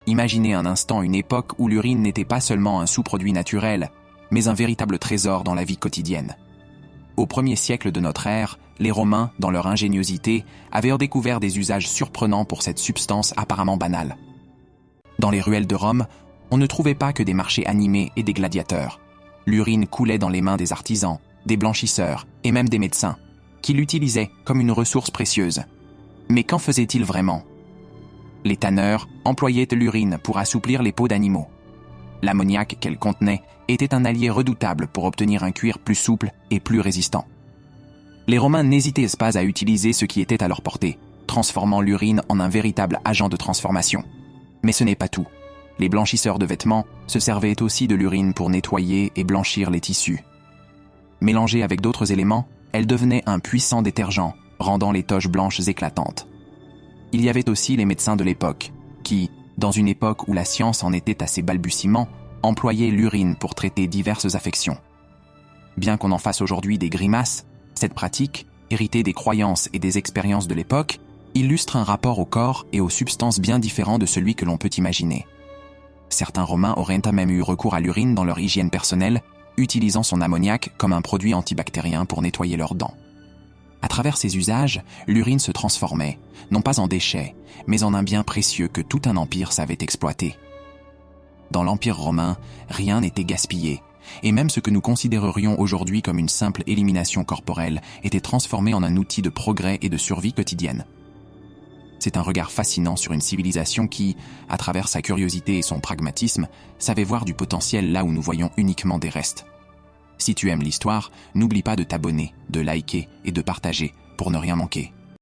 Imaginez un instant une époque où l'urine n'était pas seulement un sous-produit naturel, mais un véritable trésor dans la vie quotidienne. Au 1er siècle de notre ère, les Romains, dans leur ingéniosité, avaient découvert des usages surprenants pour cette substance apparemment banale. Dans les ruelles de Rome, on ne trouvait pas que des marchés animés et des gladiateurs. L'urine coulait dans les mains des artisans, des blanchisseurs et même des médecins, qui l'utilisaient comme une ressource précieuse. Mais qu'en faisaient-ils vraiment ? Les tanneurs employaient l'urine pour assouplir les peaux d'animaux. L'ammoniac qu'elle contenait était un allié redoutable pour obtenir un cuir plus souple et plus résistant. Les Romains n'hésitaient pas à utiliser ce qui était à leur portée, transformant l'urine en un véritable agent de transformation. Mais ce n'est pas tout. Les blanchisseurs de vêtements se servaient aussi de l'urine pour nettoyer et blanchir les tissus. Mélangée avec d'autres éléments, elle devenait un puissant détergent, rendant les toches blanches éclatantes. Il y avait aussi les médecins de l'époque, qui, dans une époque où la science en était à ses balbutiements, employaient l'urine pour traiter diverses affections. Bien qu'on en fasse aujourd'hui des grimaces, cette pratique, héritée des croyances et des expériences de l'époque, illustre un rapport au corps et aux substances bien différent de celui que l'on peut imaginer. Certains Romains auraient même eu recours à l'urine dans leur hygiène personnelle, utilisant son ammoniac comme un produit antibactérien pour nettoyer leurs dents. À travers ces usages, l'urine se transformait, non pas en déchets, mais en un bien précieux que tout un empire savait exploiter. Dans l'Empire romain, rien n'était gaspillé, et même ce que nous considérerions aujourd'hui comme une simple élimination corporelle était transformé en un outil de progrès et de survie quotidienne. C'est un regard fascinant sur une civilisation qui, à travers sa curiosité et son pragmatisme, savait voir du potentiel là où nous voyons uniquement des restes. Si tu aimes l'histoire, n'oublie pas de t'abonner, de liker et de partager pour ne rien manquer.